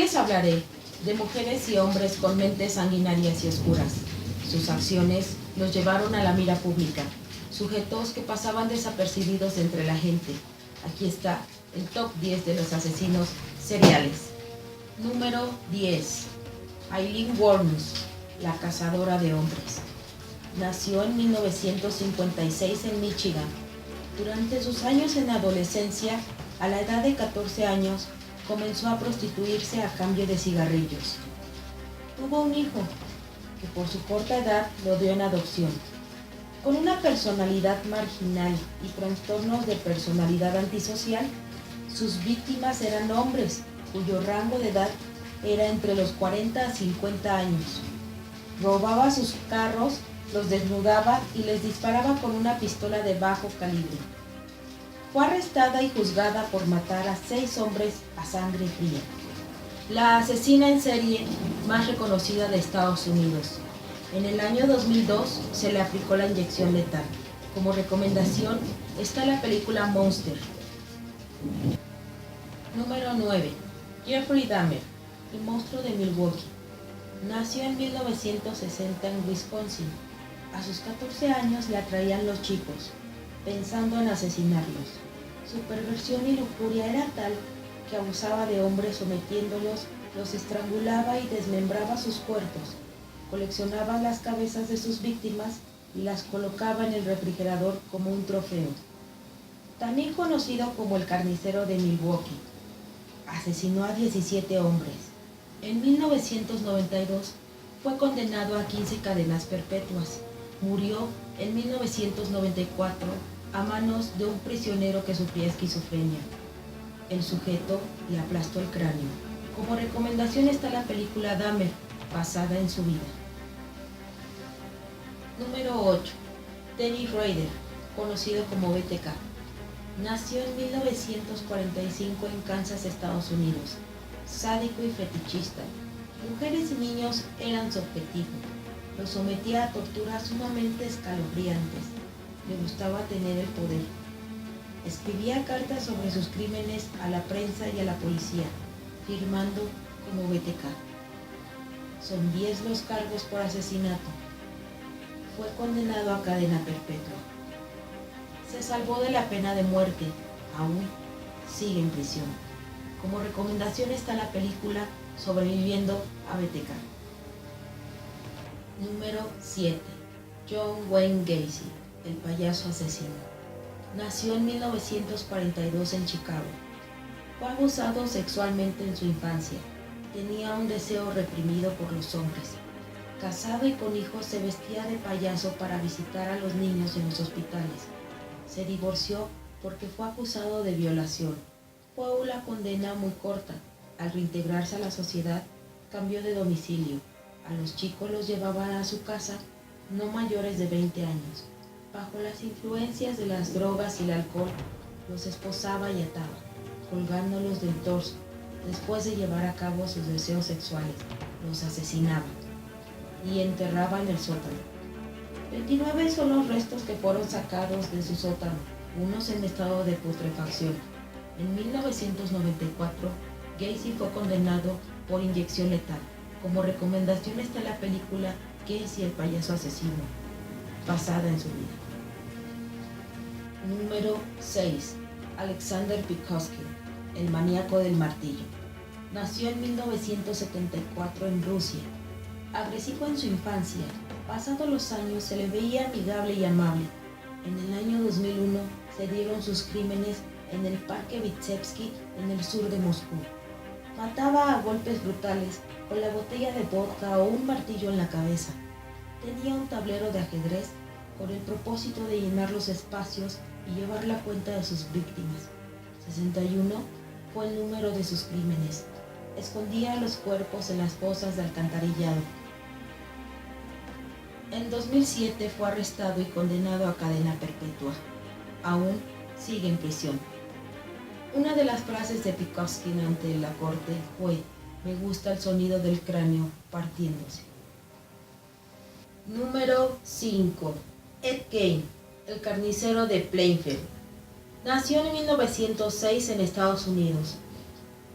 les hablaré de mujeres y hombres con mentes sanguinarias y oscuras. Sus acciones los llevaron a la mira pública, sujetos que pasaban desapercibidos entre la gente. Aquí está el top 10 de los asesinos seriales. Número 10. Aileen Wuornos, la cazadora de hombres. Nació en 1956 en Michigan. Durante sus años en adolescencia, a la edad de 14 años, comenzó a prostituirse a cambio de cigarrillos. Tuvo un hijo, que por su corta edad lo dio en adopción. Con una personalidad marginal y trastornos de personalidad antisocial, sus víctimas eran hombres cuyo rango de edad era entre los 40 a 50 años. Robaba sus carros, los desnudaba y les disparaba con una pistola de bajo calibre. Fue arrestada y juzgada por matar a 6 hombres a sangre fría. La asesina en serie más reconocida de Estados Unidos. En el año 2002 se le aplicó la inyección letal. Como recomendación está la película Monster. Número 9. Jeffrey Dahmer, el monstruo de Milwaukee. Nació en 1960 en Wisconsin. A sus 14 años le atraían los chicos, pensando en asesinarlos. Su perversión y lujuria era tal que abusaba de hombres sometiéndolos, los estrangulaba y desmembraba sus cuerpos. Coleccionaba las cabezas de sus víctimas y las colocaba en el refrigerador como un trofeo. También conocido como el carnicero de Milwaukee, asesinó a 17 hombres. En 1992 fue condenado a 15 cadenas perpetuas. Murió en 1994 a manos de un prisionero que sufría esquizofrenia. El sujeto le aplastó el cráneo. Como recomendación está la película Dahmer, basada en su vida. Número 8. Dennis Rader, conocido como BTK. Nació en 1945 en Kansas, Estados Unidos. Sádico y fetichista. Mujeres y niños eran su objetivo. Los sometía a torturas sumamente escalofriantes. Le gustaba tener el poder. Escribía cartas sobre sus crímenes a la prensa y a la policía, firmando como BTK. Son 10 los cargos por asesinato. Fue condenado a cadena perpetua. Se salvó de la pena de muerte. Aún sigue en prisión. Como recomendación está la película Sobreviviendo a BTK. Número 7. John Wayne Gacy, el payaso asesino. Nació en 1942 en Chicago. Fue abusado sexualmente en su infancia. Tenía un deseo reprimido por los hombres. Casado y con hijos, se vestía de payaso para visitar a los niños en los hospitales. Se divorció porque fue acusado de violación. Fue una condena muy corta. Al reintegrarse a la sociedad, cambió de domicilio. A los chicos los llevaban a su casa, no mayores de 20 años. Bajo las influencias de las drogas y el alcohol, los esposaba y ataba, colgándolos del torso. Después de llevar a cabo sus deseos sexuales, los asesinaba y enterraba en el sótano. 29 son los restos que fueron sacados de su sótano, unos en estado de putrefacción. En 1994, Gacy fue condenado por inyección letal. Como recomendación está la película Gacy el payaso asesino, basada en su vida. Número 6. Alexander Pikovsky, el maníaco del martillo. Nació en 1974 en Rusia. Agresivo en su infancia, pasados los años se le veía amigable y amable. En el año 2001 se dieron sus crímenes en el Parque Vitsevsky en el sur de Moscú. Mataba a golpes brutales con la botella de vodka o un martillo en la cabeza. Tenía un tablero de ajedrez con el propósito de llenar los espacios y llevar la cuenta de sus víctimas. 61 fue el número de sus crímenes. Escondía los cuerpos en las fosas de alcantarillado. En 2007 fue arrestado y condenado a cadena perpetua. Aún sigue en prisión. Una de las frases de Pikovsky ante la corte fue: "Me gusta el sonido del cráneo partiéndose". Número 5. Ed Gein, el carnicero de Plainfield. Nació en 1906 en Estados Unidos.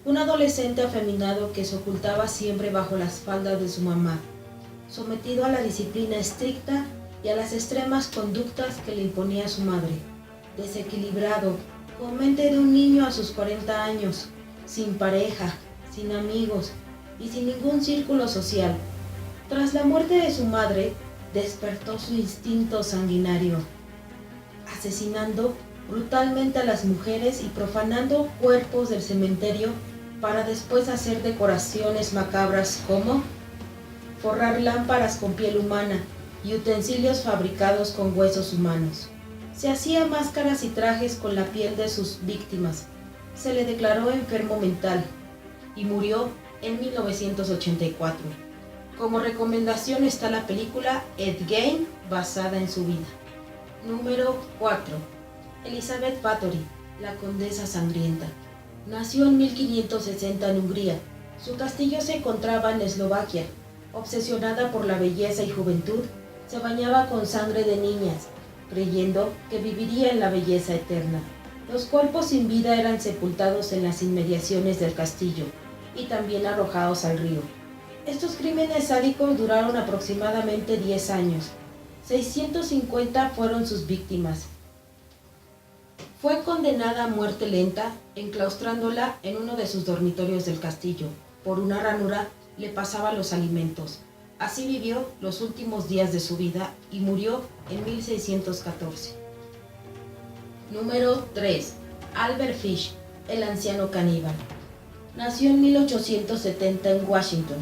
un adolescente afeminado que se ocultaba siempre bajo las faldas de su mamá, sometido a la disciplina estricta y a las extremas conductas que le imponía su madre, desequilibrado, con mente de un niño a sus 40 años, sin pareja, sin amigos y sin ningún círculo social. Tras la muerte de su madre, despertó su instinto sanguinario, asesinando brutalmente a las mujeres y profanando cuerpos del cementerio para después hacer decoraciones macabras como forrar lámparas con piel humana y utensilios fabricados con huesos humanos. Se hacía máscaras y trajes con la piel de sus víctimas. Se le declaró enfermo mental y murió en 1984. Como recomendación está la película Ed Gein, basada en su vida. Número 4. Elizabeth Bathory, la condesa sangrienta. Nació en 1560 en Hungría. Su castillo se encontraba en Eslovaquia. Obsesionada por la belleza y juventud, se bañaba con sangre de niñas, creyendo que viviría en la belleza eterna. Los cuerpos sin vida eran sepultados en las inmediaciones del castillo y también arrojados al río. Estos crímenes sádicos duraron aproximadamente 10 años. 650 fueron sus víctimas. Fue condenada a muerte lenta, enclaustrándola en uno de sus dormitorios del castillo. Por una ranura le pasaba los alimentos. Así vivió los últimos días de su vida y murió en 1614. Número 3. Albert Fish, el anciano caníbal. Nació en 1870 en Washington.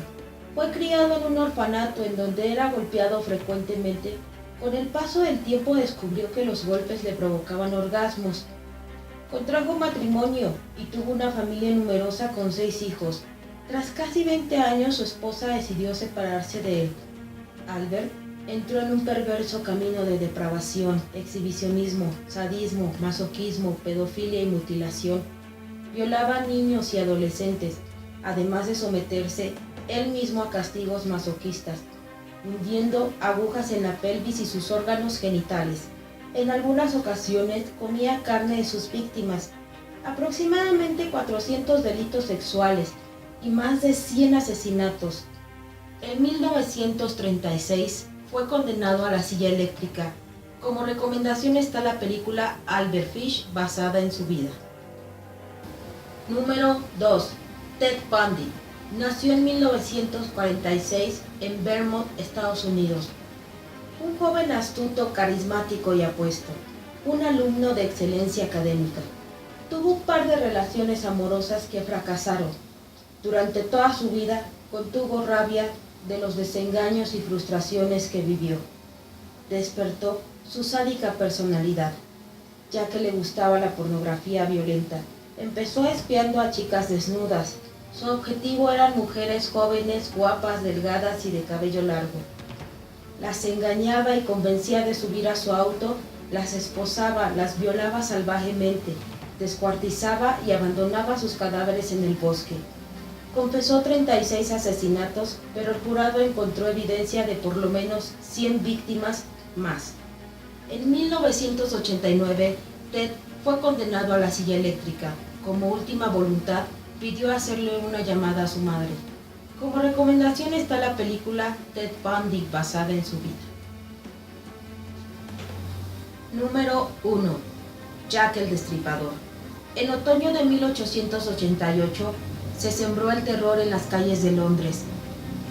Fue criado en un orfanato en donde era golpeado frecuentemente. Con el paso del tiempo descubrió que los golpes le provocaban orgasmos. Contrajo matrimonio y tuvo una familia numerosa con 6 hijos. Tras casi 20 años, su esposa decidió separarse de él. Albert entró en un perverso camino de depravación, exhibicionismo, sadismo, masoquismo, pedofilia y mutilación. Violaba a niños y adolescentes, además de someterse él mismo a castigos masoquistas, hundiendo agujas en la pelvis y sus órganos genitales. En algunas ocasiones comía carne de sus víctimas. Aproximadamente 400 delitos sexuales y más de 100 asesinatos. En 1936 fue condenado a la silla eléctrica. Como recomendación está la película Albert Fish, basada en su vida. Número 2. Ted Bundy. Nació en 1946 en Vermont, Estados Unidos. Un joven astuto, carismático y apuesto. Un alumno de excelencia académica. Tuvo un par de relaciones amorosas que fracasaron. Durante toda su vida contuvo rabia de los desengaños y frustraciones que vivió. Despertó su sádica personalidad, ya que le gustaba la pornografía violenta. Empezó espiando a chicas desnudas. Su objetivo eran mujeres jóvenes, guapas, delgadas y de cabello largo. Las engañaba y convencía de subir a su auto, las esposaba, las violaba salvajemente, descuartizaba y abandonaba sus cadáveres en el bosque. Confesó 36 asesinatos, pero el jurado encontró evidencia de por lo menos 100 víctimas más. En 1989, Ted fue condenado a la silla eléctrica. Como última voluntad, pidió hacerle una llamada a su madre. Como recomendación está la película Ted Bundy, basada en su vida. Número 1. Jack el Destripador. En otoño de 1888, se sembró el terror en las calles de Londres.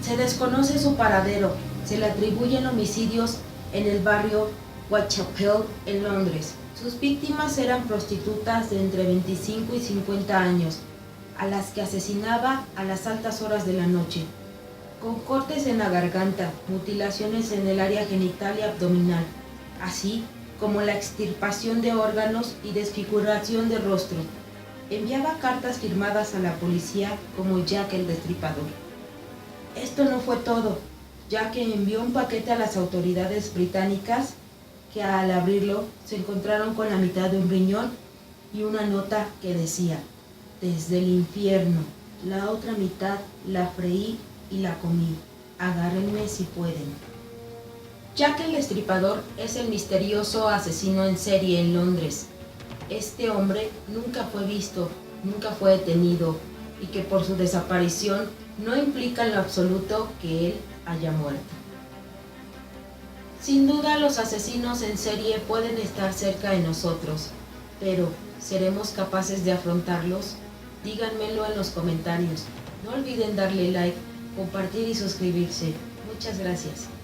Se desconoce su paradero, se le atribuyen homicidios en el barrio Whitechapel en Londres. Sus víctimas eran prostitutas de entre 25 y 50 años, a las que asesinaba a las altas horas de la noche, con cortes en la garganta, mutilaciones en el área genital y abdominal, así como la extirpación de órganos y desfiguración de rostro. Enviaba cartas firmadas a la policía como Jack el Destripador. Esto no fue todo, ya que envió un paquete a las autoridades británicas que al abrirlo se encontraron con la mitad de un riñón y una nota que decía: desde el infierno, la otra mitad la freí y la comí, agárrenme si pueden. Jack el Destripador es el misterioso asesino en serie en Londres. Este hombre nunca fue visto, nunca fue detenido, y que por su desaparición no implica en lo absoluto que él haya muerto. Sin duda los asesinos en serie pueden estar cerca de nosotros, pero ¿seremos capaces de afrontarlos? Díganmelo en los comentarios. No olviden darle like, compartir y suscribirse. Muchas gracias.